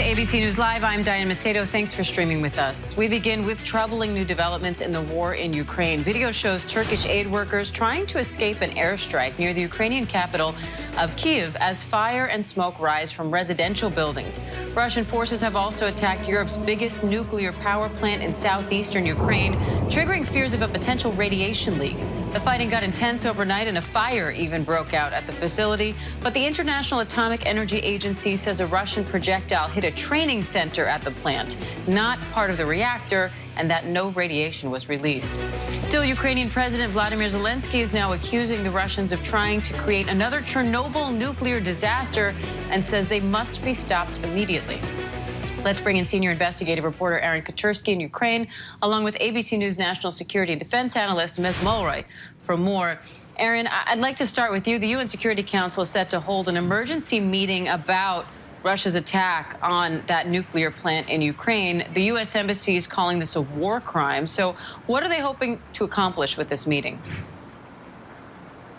to ABC News Live. I'm Diane Macedo. Thanks for streaming with us. We begin with troubling new developments in the war in Ukraine. Video shows Turkish aid workers trying to escape an airstrike near the Ukrainian capital of Kyiv as fire and smoke rise from residential buildings. Russian forces have also attacked Europe's biggest nuclear power plant in southeastern Ukraine, triggering fears of a potential radiation leak. The fighting got intense overnight and a fire even broke out at the facility. But the International Atomic Energy Agency says a Russian projectile hit a training center at the plant, not part of the reactor, and that no radiation was released. Still, Ukrainian President Vladimir Zelensky is now accusing the Russians of trying to create another Chernobyl nuclear disaster and says they must be stopped immediately. Let's bring in senior investigative reporter Aaron Katersky in Ukraine, along with ABC News national security and defense analyst Ms. Mulroy for more. Aaron, I'd like to start with you. The UN Security Council is set to hold an emergency meeting about Russia's attack on that nuclear plant in Ukraine. The U.S. Embassy is calling this a war crime. So what are they hoping to accomplish with this meeting?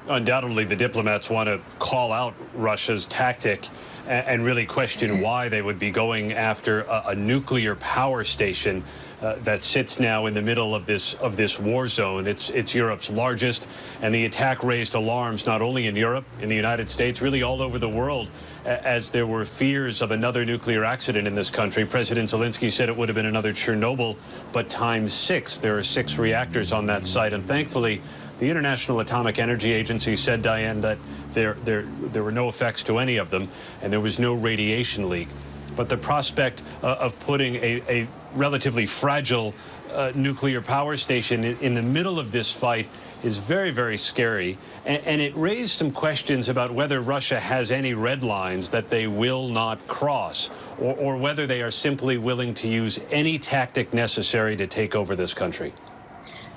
Undoubtedly, the diplomats want to call out Russia's tactic and really question why they would be going after a nuclear power station that sits now in the middle of this war zone. It's Europe's largest, and the attack raised alarms not only in Europe, in the United States, really all over the world, as there were fears of another nuclear accident in this country. President Zelensky said it would have been another Chernobyl, but times 6. There are 6 reactors on that site, and thankfully, the International Atomic Energy Agency said, Diane, that there were no effects to any of them, and there was no radiation leak. But the prospect of putting a relatively fragile nuclear power station in the middle of this fight is very, very scary. And it raised some questions about whether Russia has any red lines that they will not cross, or whether they are simply willing to use any tactic necessary to take over this country.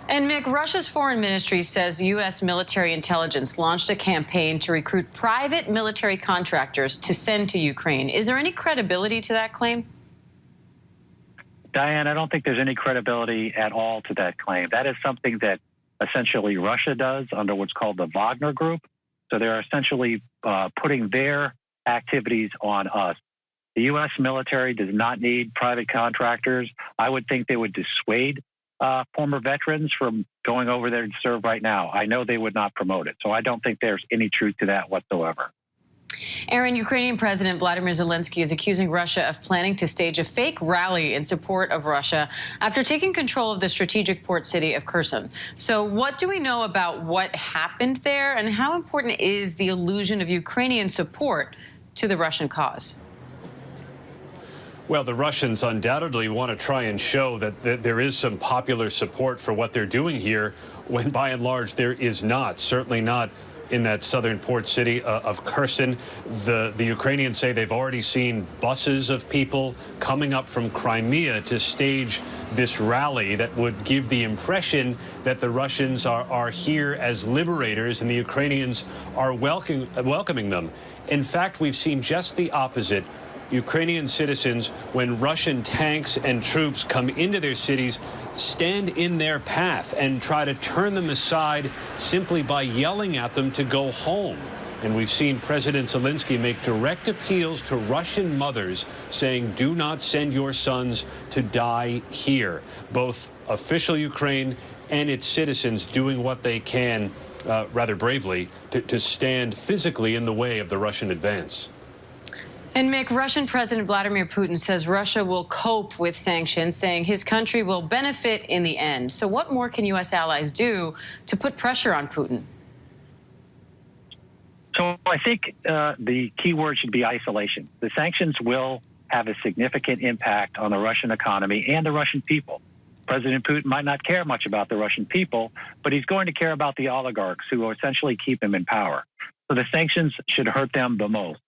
And Mick, Russia's foreign ministry says U.S. military intelligence launched a campaign to recruit private military contractors to send to Ukraine. Is there any credibility to that claim? Diane, I don't think there's any credibility at all to that claim. That is something that essentially Russia does under what's called the Wagner Group. So they're essentially putting their activities on us. The U.S. military does not need private contractors. I would think they would dissuade former veterans from going over there to serve right now. I know they would not promote it, so I don't think there's any truth to that whatsoever. Aaron, Ukrainian President Vladimir Zelensky is accusing Russia of planning to stage a fake rally in support of Russia after taking control of the strategic port city of Kherson. So what do we know about what happened there, and how important is the illusion of Ukrainian support to the Russian cause? Well, the Russians undoubtedly want to try and show that there is some popular support for what they're doing here, when by and large there is not, certainly not in that southern port city of Kherson. The Ukrainians say they've already seen buses of people coming up from Crimea to stage this rally that would give the impression that the Russians are here as liberators and the Ukrainians are welcoming them. In fact, we've seen just the opposite. Ukrainian citizens, when Russian tanks and troops come into their cities, stand in their path and try to turn them aside simply by yelling at them to go home. And we've seen President Zelensky make direct appeals to Russian mothers saying, do not send your sons to die here. Both official Ukraine and its citizens doing what they can, rather bravely, to stand physically in the way of the Russian advance. And Mick, Russian President Vladimir Putin says Russia will cope with sanctions, saying his country will benefit in the end. So what more can U.S. allies do to put pressure on Putin? So I think the key word should be isolation. The sanctions will have a significant impact on the Russian economy and the Russian people. President Putin might not care much about the Russian people, but he's going to care about the oligarchs who essentially keep him in power. So the sanctions should hurt them the most.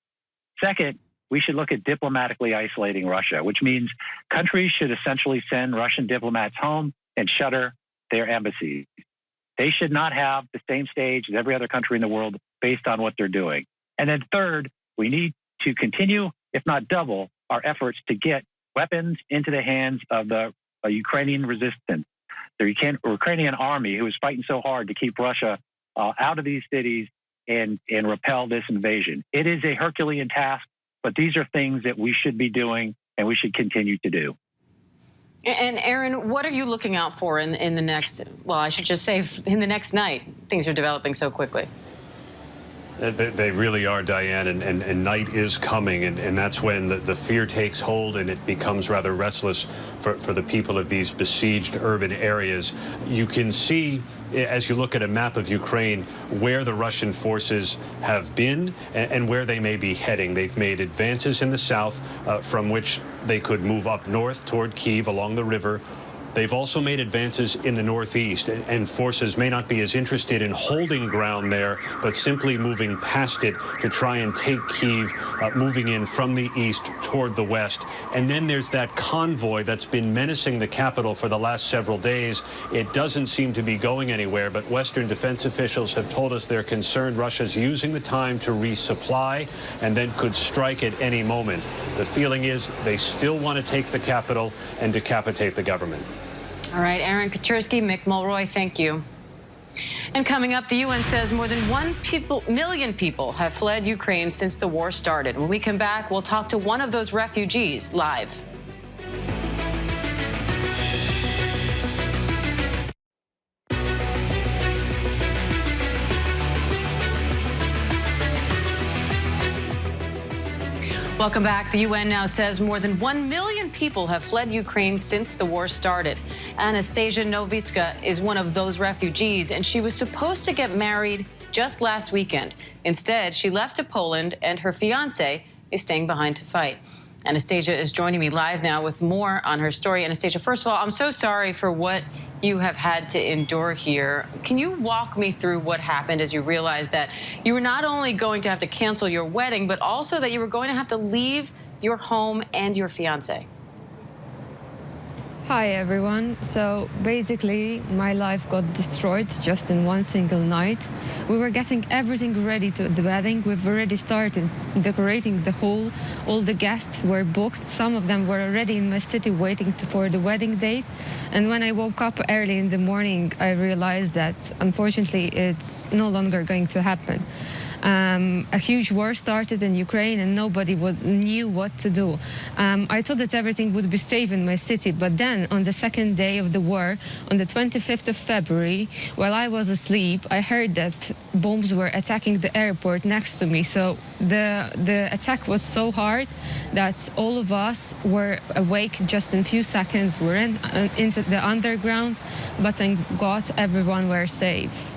Second, we should look at diplomatically isolating Russia, which means countries should essentially send Russian diplomats home and shutter their embassies. They should not have the same stage as every other country in the world based on what they're doing. And then third, we need to continue, if not double, our efforts to get weapons into the hands of the Ukrainian resistance, the Ukrainian army who is fighting so hard to keep Russia out of these cities and repel this invasion. It is a Herculean task, but these are things that we should be doing and we should continue to do. And Aaron, what are you looking out for in the next, well, I should just say in the next night? Things are developing so quickly. They really are, Diane, and night is coming, and that's when the fear takes hold and it becomes rather restless for the people of these besieged urban areas. You can see, as you look at a map of Ukraine, where the Russian forces have been and where they may be heading. They've made advances in the south, from which they could move up north toward Kyiv along the river. They've also made advances in the northeast, and forces may not be as interested in holding ground there, but simply moving past it to try and take Kyiv, moving in from the east toward the west. And then there's that convoy that's been menacing the capital for the last several days. It doesn't seem to be going anywhere, but Western defense officials have told us they're concerned Russia's using the time to resupply and then could strike at any moment. The feeling is they still want to take the capital and decapitate the government. All right, Aaron Katursky, Mick Mulroy, thank you. And coming up, the UN says more than 1 million people have fled Ukraine since the war started. When we come back, we'll talk to one of those refugees live. Welcome back. The UN now says more than 1 million people have fled Ukraine since the war started. Anastasia Novitska is one of those refugees, and she was supposed to get married just last weekend. Instead, she left to Poland, and her fiancé is staying behind to fight. Anastasia is joining me live now with more on her story. Anastasia, first of all, I'm so sorry for what you have had to endure here. Can you walk me through what happened as you realized that you were not only going to have to cancel your wedding, but also that you were going to have to leave your home and your fiancé? Hi, everyone. So basically, my life got destroyed just in one single night. We were getting everything ready to the wedding. We've already started decorating the hall. All the guests were booked. Some of them were already in my city waiting for the wedding date. And when I woke up early in the morning, I realized that, unfortunately, it's no longer going to happen. A huge war started in Ukraine and nobody knew what to do. I thought that everything would be safe in my city, but then on the second day of the war, on the 25th of February, while I was asleep, I heard that bombs were attacking the airport next to me. So the attack was so hard that all of us were awake just in a few seconds. We're into the underground, but thank God everyone were safe.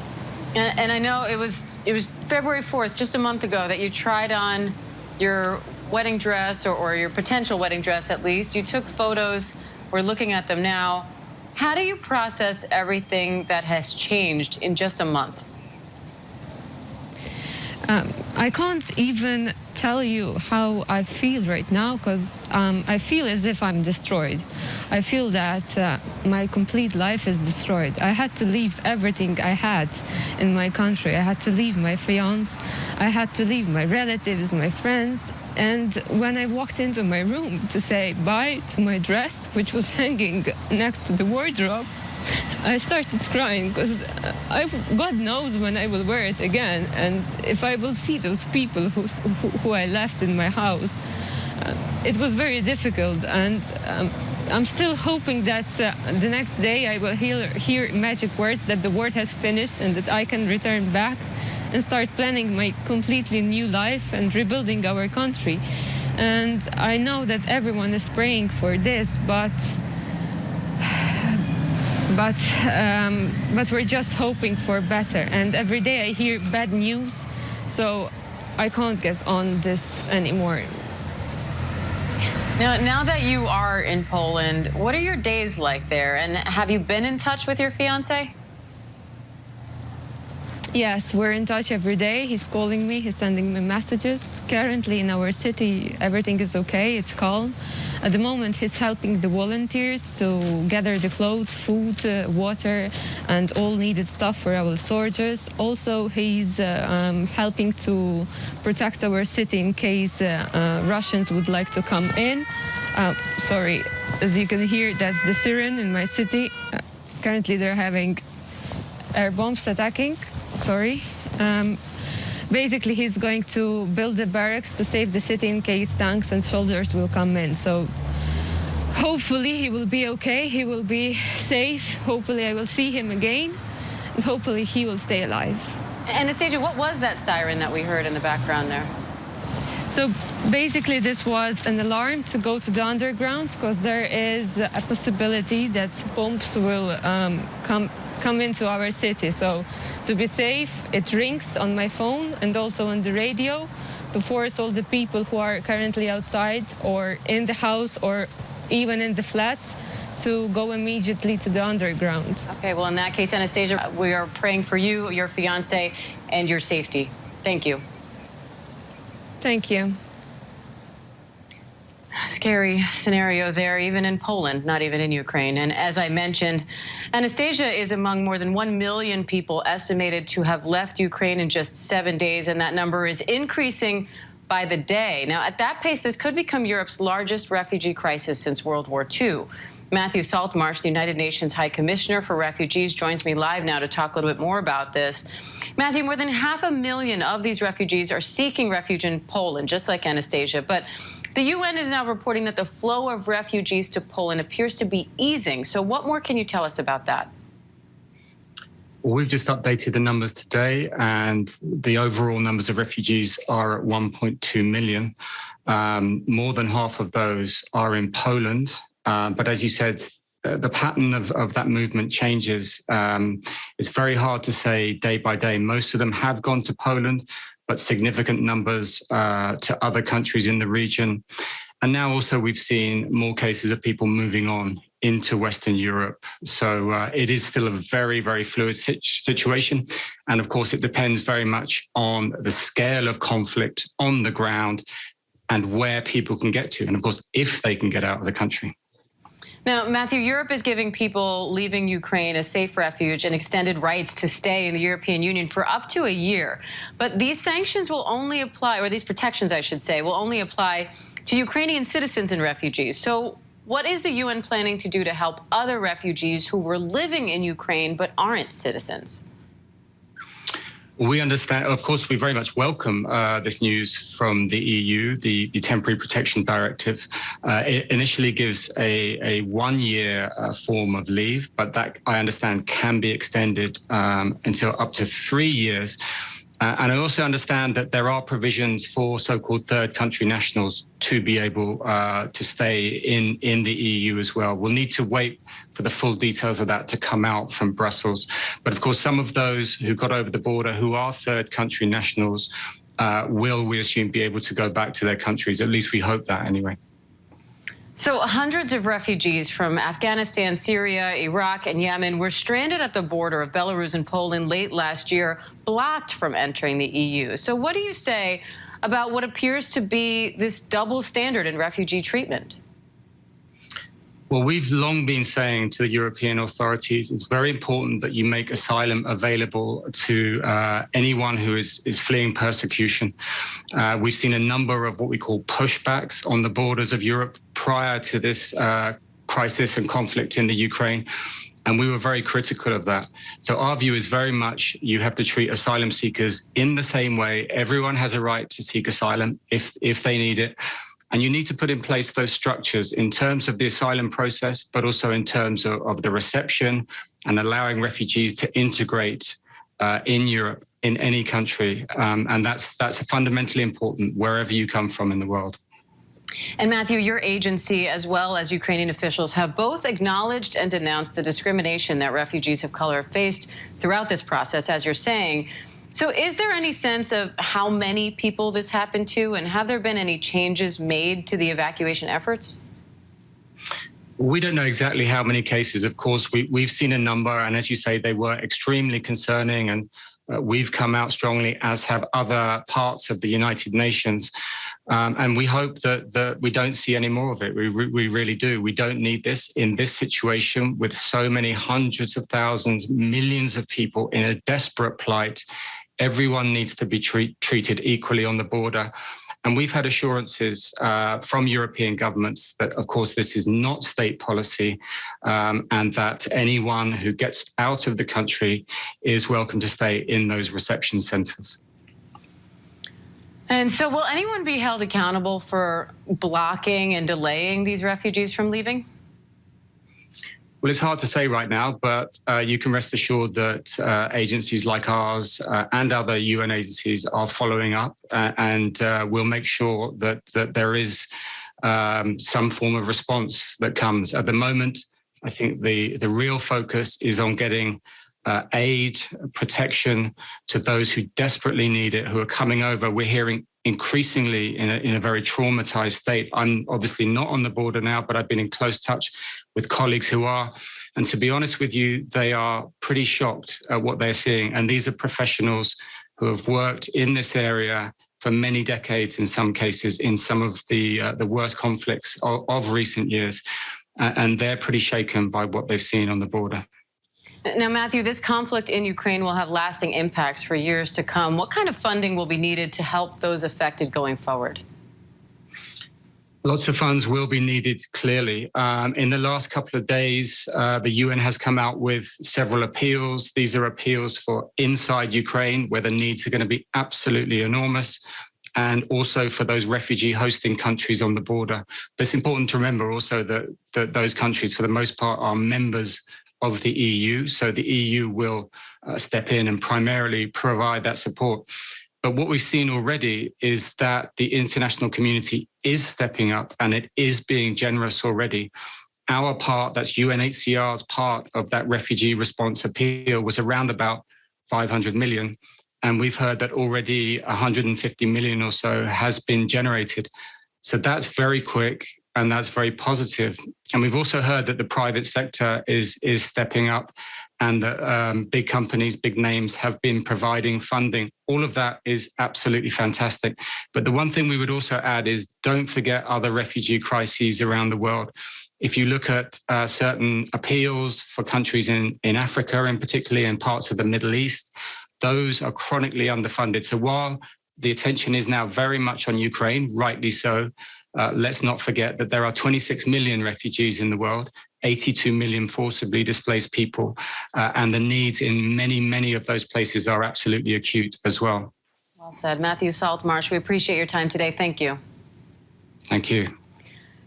And I know it was February 4th, just a month ago, that you tried on your wedding dress, or your potential wedding dress at least. You took photos. We're looking at them now. How do you process everything that has changed in just a month? I can't even tell you how I feel right now, because I feel as if I'm destroyed. I feel that my complete life is destroyed. I had to leave everything I had in my country. I had to leave my fiancé. I had to leave my relatives, my friends. And when I walked into my room to say bye to my dress, which was hanging next to the wardrobe, I started crying, because God knows when I will wear it again, and if I will see those people who I left in my house. It was very difficult, and I'm still hoping that the next day I will hear magic words that the war has finished and that I can return back and start planning my completely new life and rebuilding our country. And I know that everyone is praying for this, but we're just hoping for better. And every day I hear bad news, so I can't get on this anymore. Now that you are in Poland, what are your days like there? And have you been in touch with your fiancé? Yes, we're in touch every day. He's calling me, he's sending me messages. Currently in our city, everything is okay, it's calm. At the moment, he's helping the volunteers to gather the clothes, food, water, and all needed stuff for our soldiers. Also, he's helping to protect our city in case Russians would like to come in. Sorry, as you can hear, that's the siren in my city. Currently, they're having air bombs attacking. Sorry. Basically, he's going to build the barracks to save the city in case tanks and soldiers will come in. So hopefully he will be okay, he will be safe, hopefully I will see him again, and hopefully he will stay alive. Anastasia, what was that siren that we heard in the background there? So basically this was an alarm to go to the underground, because there is a possibility that bombs will come into our city. So to be safe, it rings on my phone and also on the radio to force all the people who are currently outside or in the house or even in the flats to go immediately to the underground. Okay, well, in that case, Anastasia, we are praying for you, your fiancé, and your safety. Thank you. Thank you. Scary scenario there, even in Poland, not even in Ukraine. And as I mentioned, Anastasia is among more than 1 million people estimated to have left Ukraine in just 7 days, and that number is increasing by the day. Now, at that pace, this could become Europe's largest refugee crisis since World War II. Matthew Saltmarsh, the United Nations High Commissioner for Refugees, joins me live now to talk a little bit more about this. Matthew, more than 500,000 of these refugees are seeking refuge in Poland, just like Anastasia. But the UN is now reporting that the flow of refugees to Poland appears to be easing. So what more can you tell us about that? Well, we've just updated the numbers today, and the overall numbers of refugees are at 1.2 million. More than half of those are in Poland. But as you said, the pattern of that movement changes. It's very hard to say day by day. Most of them have gone to Poland, but significant numbers to other countries in the region. And now also we've seen more cases of people moving on into Western Europe. So it is still a very, very fluid situation. And of course, it depends very much on the scale of conflict on the ground and where people can get to. And of course, if they can get out of the country. Now, Matthew, Europe is giving people leaving Ukraine a safe refuge and extended rights to stay in the European Union for up to a year. But these sanctions will only apply, or these protections, I should say, will only apply to Ukrainian citizens and refugees. So what is the UN planning to do to help other refugees who were living in Ukraine but aren't citizens? We understand, of course, we very much welcome this news from the EU. The Temporary Protection Directive it initially gives a 1-year form of leave, but that, I understand, can be extended until up to 3 years. And I also understand that there are provisions for so-called third country nationals to be able to stay in the EU as well. We'll need to wait for the full details of that to come out from Brussels. But of course, some of those who got over the border who are third country nationals will, we assume, be able to go back to their countries. At least we hope that anyway. So hundreds of refugees from Afghanistan, Syria, Iraq, and Yemen were stranded at the border of Belarus and Poland late last year, blocked from entering the EU. So what do you say about what appears to be this double standard in refugee treatment? Well, we've long been saying to the European authorities, it's very important that you make asylum available to anyone who is fleeing persecution. We've seen a number of what we call pushbacks on the borders of Europe prior to this crisis and conflict in the Ukraine. And we were very critical of that. So our view is very much you have to treat asylum seekers in the same way. Everyone has a right to seek asylum if they need it. And you need to put in place those structures in terms of the asylum process, but also in terms of the reception and allowing refugees to integrate in Europe, in any country. And that's fundamentally important wherever you come from in the world. And Matthew, your agency, as well as Ukrainian officials, have both acknowledged and denounced the discrimination that refugees of color have faced throughout this process, as you're saying. So is there any sense of how many people this happened to, and have there been any changes made to the evacuation efforts? We don't know exactly how many cases. Of course, we've seen a number, and as you say, they were extremely concerning, and we've come out strongly, as have other parts of the United Nations. And we hope that we don't see any more of it. We really do. We don't need this in this situation with so many hundreds of thousands, millions of people in a desperate plight. Everyone needs to be treated equally on the border. And we've had assurances from European governments that, of course, this is not state policy and that anyone who gets out of the country is welcome to stay in those reception centres. And so will anyone be held accountable for blocking and delaying these refugees from leaving? Well, it's hard to say right now, but you can rest assured that agencies like ours and other UN agencies are following up, and we'll make sure that there is some form of response that comes. At the moment, I think the real focus is on getting aid, protection to those who desperately need it, who are coming over. We're hearing increasingly in a very traumatized state. I'm obviously not on the border now, but I've been in close touch with colleagues who are. And to be honest with you, they are pretty shocked at what they're seeing. And these are professionals who have worked in this area for many decades, in some cases, in some of the worst conflicts of recent years. And they're pretty shaken by what they've seen on the border. Now, Matthew, this conflict in Ukraine will have lasting impacts for years to come. What kind of funding will be needed to help those affected going forward? Lots of funds will be needed, clearly. In the last couple of days, the UN has come out with several appeals. These are appeals for inside Ukraine, where the needs are going to be absolutely enormous, and also for those refugee hosting countries on the border. But it's important to remember also that those countries, for the most part, are members of the EU. So the EU will step in and primarily provide that support. But what we've seen already is that the international community is stepping up, and it is being generous already. Our part, that's UNHCR's part of that refugee response appeal, was around about 500 million. And we've heard that already 150 million or so has been generated. So that's very quick, and that's very positive. And we've also heard that the private sector is stepping up, and that big companies, big names have been providing funding. All of that is absolutely fantastic. But the one thing we would also add is don't forget other refugee crises around the world. If you look at certain appeals for countries in Africa, and particularly in parts of the Middle East, those are chronically underfunded. So while the attention is now very much on Ukraine, rightly so, let's not forget that there are 26 million refugees in the world, 82 million forcibly displaced people, and the needs in many, many of those places are absolutely acute as well. Well said. Matthew Saltmarsh, we appreciate your time today. Thank you. Thank you.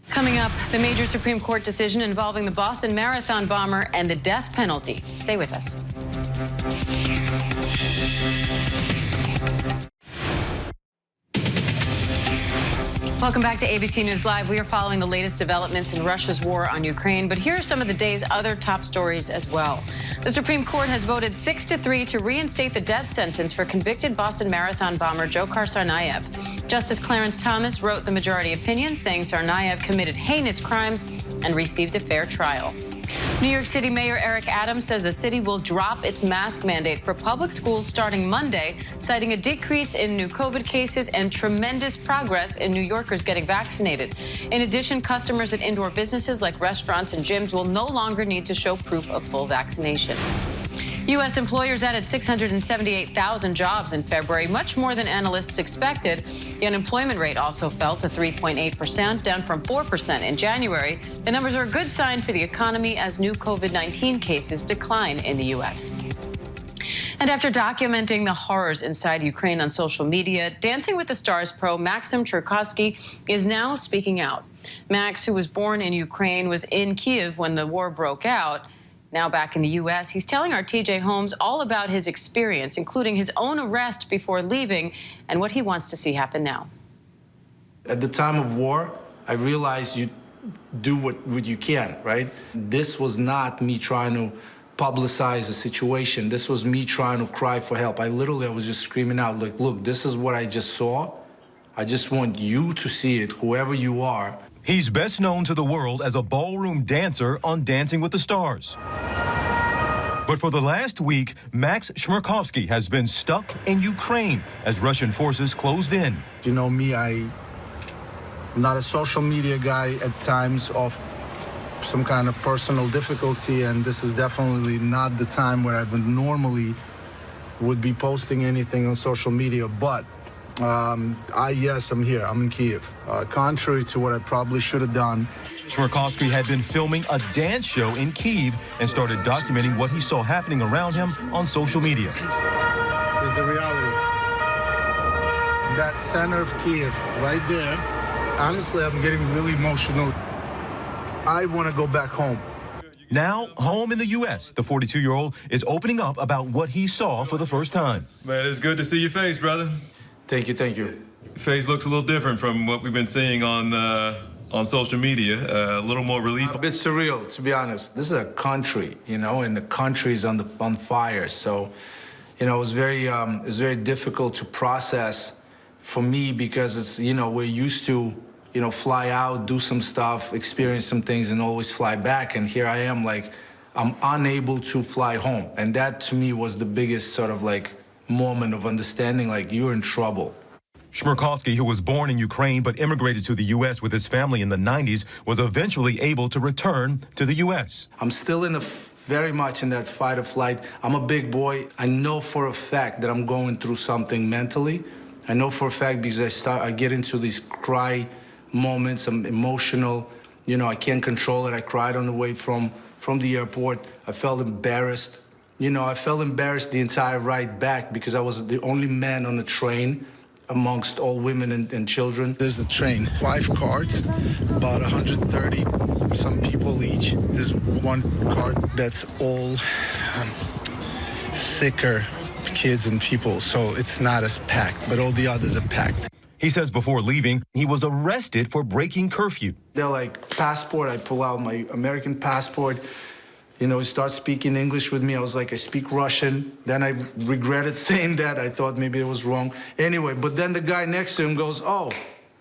Coming up, the major Supreme Court decision involving the Boston Marathon bomber and the death penalty. Stay with us. Welcome back to ABC News Live. We are following the latest developments in Russia's war on Ukraine, but here are some of the day's other top stories as well. The Supreme Court has voted 6-3 to reinstate the death sentence for convicted Boston Marathon bomber Dzhokhar Tsarnaev. Justice Clarence Thomas wrote the majority opinion, saying Tsarnaev committed heinous crimes and received a fair trial. New York City Mayor Eric Adams says the city will drop its mask mandate for public schools starting Monday, citing a decrease in new COVID cases and tremendous progress in New Yorkers getting vaccinated. In addition, customers at indoor businesses like restaurants and gyms will no longer need to show proof of full vaccination. U.S. employers added 678,000 jobs in February, much more than analysts expected. The unemployment rate also fell to 3.8%, down from 4% in January. The numbers are a good sign for the economy as new COVID-19 cases decline in the U.S. And after documenting the horrors inside Ukraine on social media, Dancing with the Stars pro Maxim Cherkassky is now speaking out. Max, who was born in Ukraine, was in Kyiv when the war broke out. Now back in the U.S., he's telling our TJ Holmes all about his experience, including his own arrest before leaving and what he wants to see happen now. At the time of war, I realized you do what you can, right? This was not me trying to publicize the situation. This was me trying to cry for help. I was just screaming out, like, look, this is what I just saw. I just want you to see it, whoever you are. He's best known to the world as a ballroom dancer on Dancing with the Stars. But for the last week, Max Cherkassky has been stuck in Ukraine as Russian forces closed in. You know me, I'm not a social media guy at times of some kind of personal difficulty, and this is definitely not the time where I would be posting anything on social media, but yes, I'm here. I'm in Kyiv. Contrary to what I probably should have done. Cherkassky had been filming a dance show in Kyiv and started documenting what he saw happening around him on social media. Here's the reality. that center of Kiev, right there. Honestly, I'm getting really emotional. I want to go back home. Now, home in the U.S., the 42-year-old is opening up about what he saw for the first time. Man, it's good to see your face, brother. Thank you, thank you. Your face looks a little different from what we've been seeing on social media. A little more relief. A bit surreal, to be honest. This is a country, you know, and the country's on fire. So, you know, it was very difficult to process for me because it's, you know, we're used to, you know, fly out, do some stuff, experience some things, and always fly back. And here I am, like, I'm unable to fly home. And that, to me, was the biggest sort of, like, moment of understanding, like, you're in trouble. Shmerkovsky, who was born in Ukraine but immigrated to the U.S. with his family in the 90s, was eventually able to return to the U.S. I'm still very much in that fight or flight. I'm a big boy. I know for a fact that I'm going through something mentally. I know for a fact because I get into these cry moments. I'm emotional. You know, I can't control it. I cried on the way from the airport. I felt embarrassed. You know, I felt embarrassed the entire ride back because I was the only man on the train amongst all women and children. There's the train, 5 cars, about 130 some people each. There's one car that's all sicker kids and people, so it's not as packed, but all the others are packed. He says before leaving, he was arrested for breaking curfew. They're like, passport, I pull out my American passport. You know, he starts speaking English with me. I was like, I speak Russian. Then I regretted saying that. I thought maybe it was wrong. Anyway, but then the guy next to him goes, oh,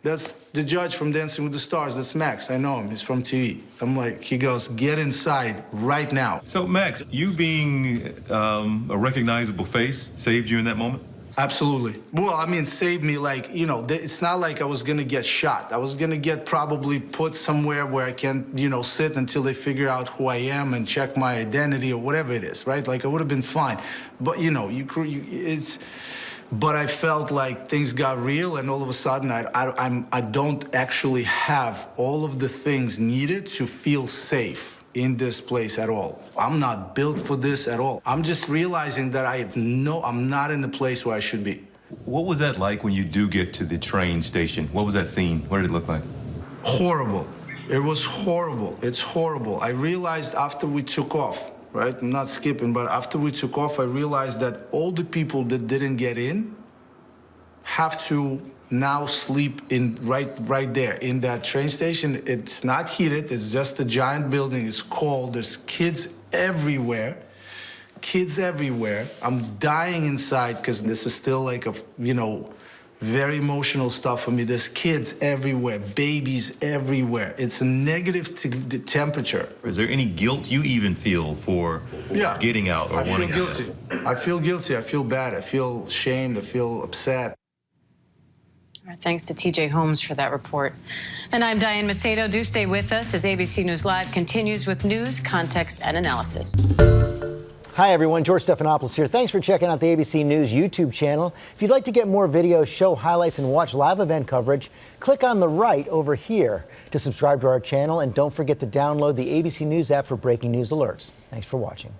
that's the judge from Dancing with the Stars. That's Max. I know him. He's from TV. I'm like, he goes, get inside right now. So, Max, you being a recognizable face saved you in that moment? Absolutely. Well, I mean, saved me, like, you know, it's not like I was going to get shot. I was going to get probably put somewhere where I can, you know, sit until they figure out who I am and check my identity or whatever it is, right? Like, I would have been fine. But, you know, but I felt like things got real, and all of a sudden I don't actually have all of the things needed to feel safe in this place at all. I'm not built for this at all. I'm just realizing that I'm not in the place where I should be. What was that like when you do get to the train station? What was that scene? What did it look like? Horrible. It was horrible. It's horrible. I realized after we took off, right? I'm not skipping, but after we took off, I realized that all the people that didn't get in have to now sleep in right there in that train station. It's not heated. It's just a giant building. It's cold. There's kids everywhere. Kids everywhere. I'm dying inside because this is still like a, you know, very emotional stuff for me. There's kids everywhere, babies everywhere. It's a negative temperature. Is there any guilt you even feel for getting out or wanting out? I feel guilty. I feel bad. I feel shamed. I feel upset. All right, thanks to TJ Holmes for that report. And I'm Diane Macedo. Do stay with us as ABC News Live continues with news, context, and analysis. Hi, everyone. George Stephanopoulos here. Thanks for checking out the ABC News YouTube channel. If you'd like to get more videos, show highlights, and watch live event coverage, click on the right over here to subscribe to our channel. And don't forget to download the ABC News app for breaking news alerts. Thanks for watching.